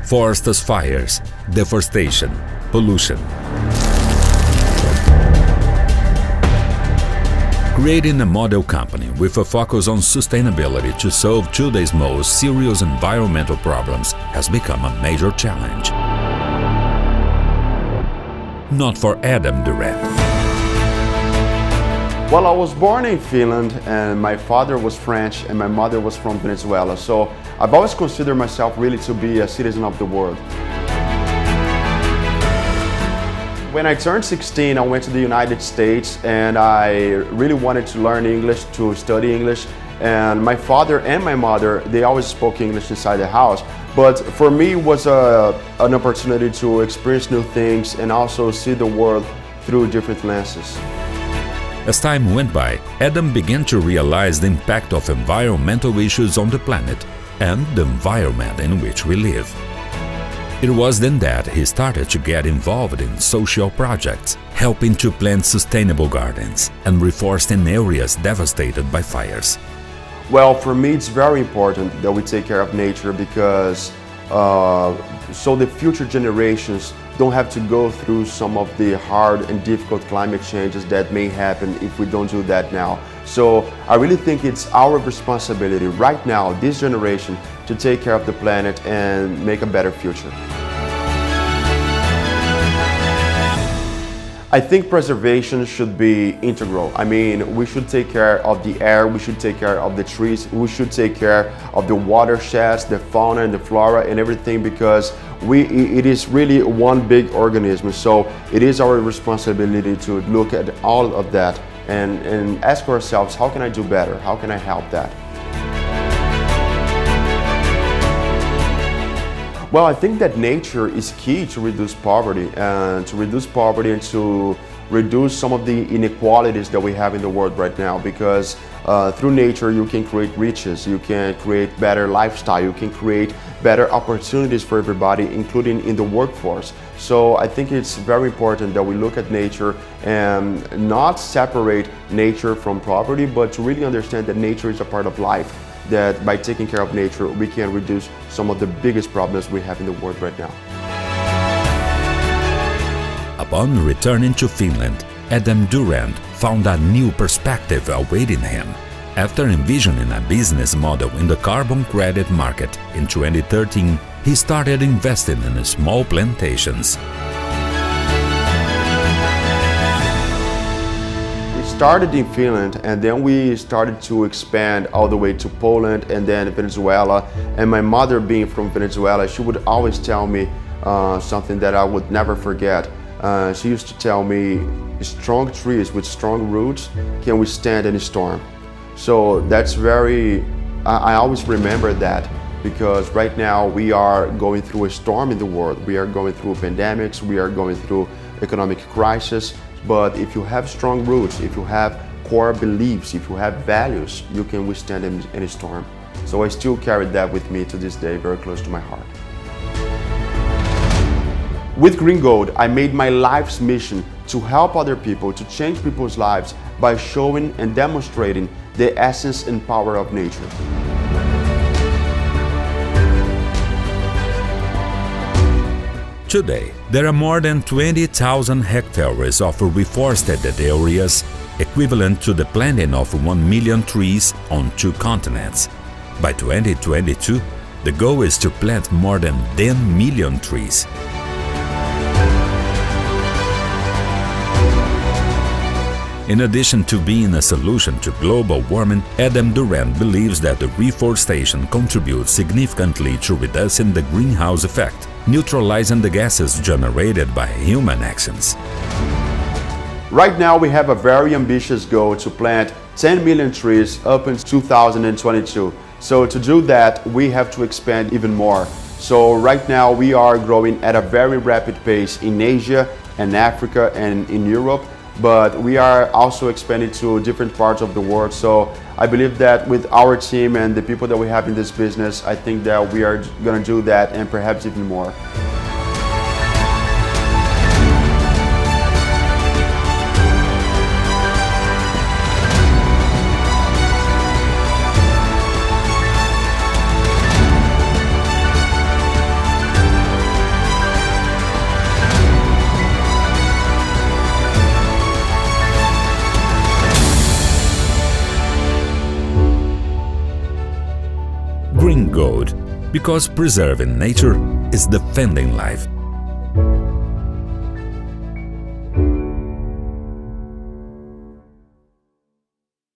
forest fires, deforestation, pollution. Creating a model company with a focus on sustainability to solve today's most serious environmental problems has become a major challenge. Not for Adam Durant. Well, I was born in Finland and my father was French and my mother was from Venezuela. So I've always considered myself really to be a citizen of the world. When I turned 16, I went to the United States and I really wanted to learn English, to study English. And my father and my mother, they always spoke English inside the house. But for me, it was an opportunity to experience new things and also see the world through different lenses. As time went by, Adam began to realize the impact of environmental issues on the planet and the environment in which we live. It was then that he started to get involved in social projects, helping to plant sustainable gardens and reforesting areas devastated by fires. Well, for me, it's very important that we take care of nature because so the future generations don't have to go through some of the hard and difficult climate changes that may happen if we don't do that now. So I really think it's our responsibility right now, this generation, to take care of the planet and make a better future. I think preservation should be integral. I mean, we should take care of the air, we should take care of the trees, we should take care of the watersheds, the fauna and the flora and everything because it is really one big organism. So it is our responsibility to look at all of that and ask ourselves, how can I do better? How can I help that? Well, I think that nature is key to reduce poverty and to reduce some of the inequalities that we have in the world right now because through nature you can create riches, you can create better lifestyle, you can create better opportunities for everybody, including in the workforce. So I think it's very important that we look at nature and not separate nature from poverty, but to really understand that nature is a part of life, that by taking care of nature we can reduce some of the biggest problems we have in the world right now. Upon returning to Finland, Adam Durant found a new perspective awaiting him. After envisioning a business model in the carbon credit market in 2013, he started investing in small plantations. We started in Finland and then we started to expand all the way to Poland and then Venezuela. And my mother, being from Venezuela, she would always tell me something that I would never forget. She used to tell me, strong trees with strong roots can withstand any storm. So that's I always remember that because right now we are going through a storm in the world. We are going through pandemics, we are going through economic crisis. But if you have strong roots, if you have core beliefs, if you have values, you can withstand any storm. So I still carry that with me to this day, very close to my heart. With Green Gold, I made my life's mission to help other people, to change people's lives by showing and demonstrating the essence and power of nature. Today, there are more than 20,000 hectares of reforested areas, equivalent to the planting of 1 million trees on 2 continents. By 2022, the goal is to plant more than 10 million trees. In addition to being a solution to global warming, Adam Durant believes that the reforestation contributes significantly to reducing the greenhouse effect, neutralizing the gases generated by human actions. Right now we have a very ambitious goal to plant 10 million trees up in 2022. So to do that, we have to expand even more. So right now we are growing at a very rapid pace in Asia and Africa and in Europe. But we are also expanding to different parts of the world. So I believe that with our team and the people that we have in this business, I think that we are going to do that and perhaps even more. gold, because preserving nature is defending life.